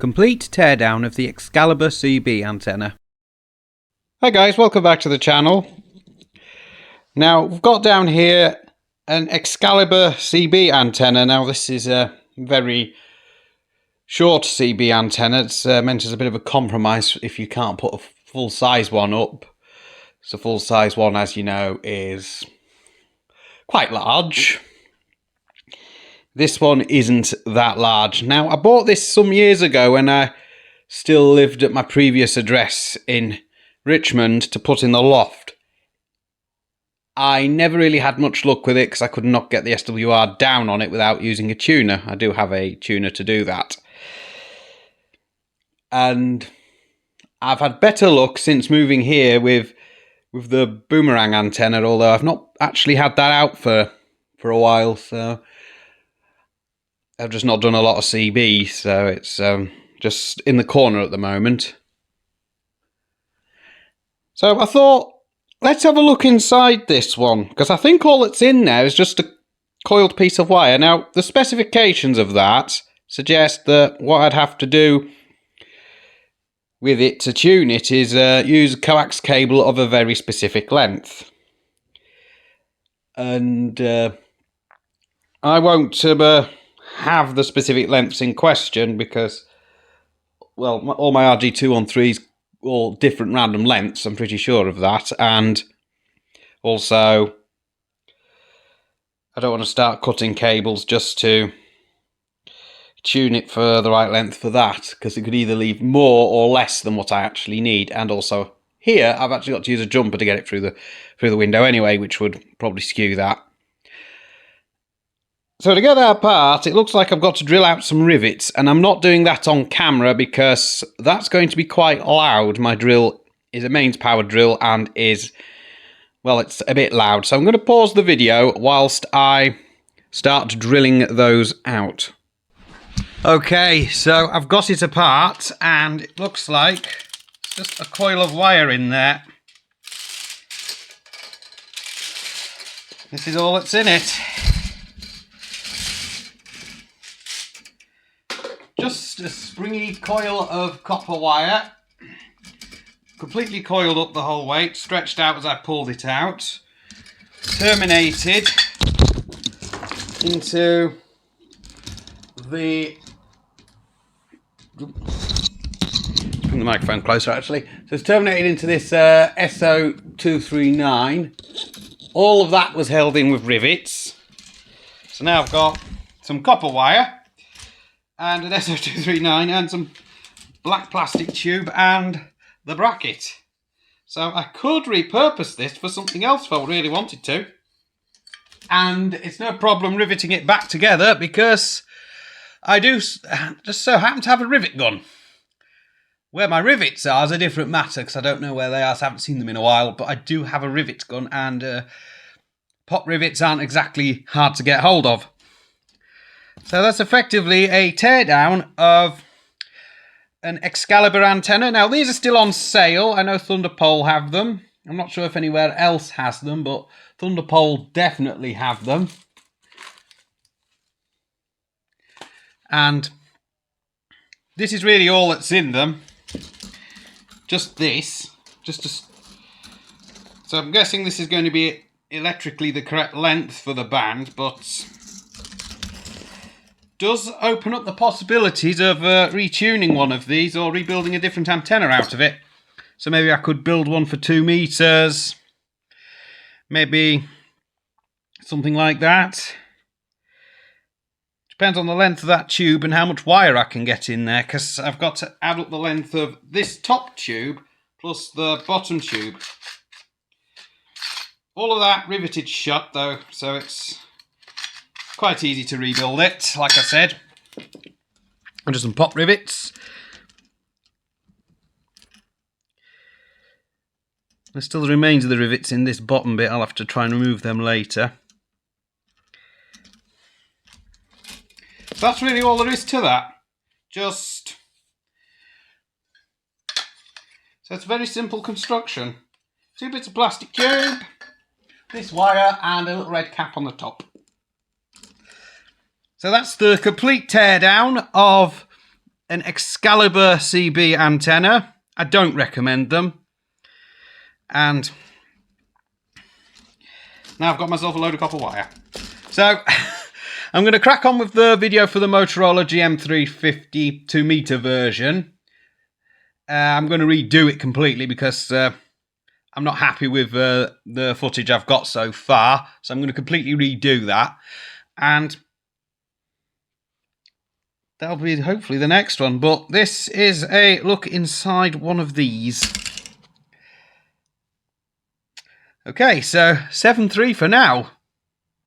Complete teardown of the Excalibur CB antenna. Hi guys, welcome back to the channel. Now we've got down here an Excalibur CB antenna. Now this is a very short CB antenna. It's meant as a bit of a compromise if you can't put a full size one up. So full size one, as you know, is quite large. This one isn't that large. Now, I bought this some years ago when I still lived at my previous address in Richmond to put in the loft. I never really had much luck with it because I could not get the SWR down on it without using a tuner. I do have a tuner to do that. And I've had better luck since moving here with the boomerang antenna, although I've not actually had that out for a while, so I've just not done a lot of CB, so it's just in the corner at the moment. So I thought, let's have a look inside this one, because I think all that's in there is just a coiled piece of wire. Now, the specifications of that suggest that what I'd have to do with it to tune it is use a coax cable of a very specific length. And I won't have the specific lengths in question because, well, all my RG213s all different random lengths, I'm pretty sure of that, and also I don't want to start cutting cables just to tune it for the right length for that, because it could either leave more or less than what I actually need. And also here I've actually got to use a jumper to get it through the window anyway, which would probably skew that. So to get that apart, it looks like I've got to drill out some rivets, and I'm not doing that on camera because that's going to be quite loud. My drill is a mains powered drill and is, well, it's a bit loud. So I'm going to pause the video whilst I start drilling those out. Okay, so I've got it apart and it looks like it's just a coil of wire in there. This is all that's in it. Just a springy coil of copper wire, completely coiled up the whole way, stretched out as I pulled it out, terminated into the... Bring the microphone closer actually. So it's terminated into this SO239. All of that was held in with rivets. So now I've got some copper wire and an SO239 and some black plastic tube and the bracket. So I could repurpose this for something else if I really wanted to. And it's no problem riveting it back together because I do just so happen to have a rivet gun. Where my rivets are is a different matter because I don't know where they are, so I haven't seen them in a while, but I do have a rivet gun, and pop rivets aren't exactly hard to get hold of. So that's effectively a teardown of an Excalibur antenna. Now these are still on sale. I know Thunderpole have them. I'm not sure if anywhere else has them, but Thunderpole definitely have them. And this is really all that's in them. Just this. So I'm guessing this is going to be electrically the correct length for the band, but does open up the possibilities of retuning one of these or rebuilding a different antenna out of it. So maybe I could build one for 2 meters, maybe something like that. Depends on the length of that tube and how much wire I can get in there, because I've got to add up the length of this top tube plus the bottom tube. All of that riveted shut though, so it's quite easy to rebuild it, like I said. And just some pop rivets. There's still the remains of the rivets in this bottom bit. I'll have to try and remove them later. So that's really all there is to that. So it's a very simple construction. 2 bits of plastic tube, this wire and a little red cap on the top. So that's the complete teardown of an Excalibur CB antenna. I don't recommend them. And now I've got myself a load of copper wire. So I'm going to crack on with the video for the Motorola GM350 2-meter version. I'm going to redo it completely because I'm not happy with the footage I've got so far. So I'm going to completely redo that. And that'll be hopefully the next one. But this is a look inside one of these. Okay, so 7.3 for now.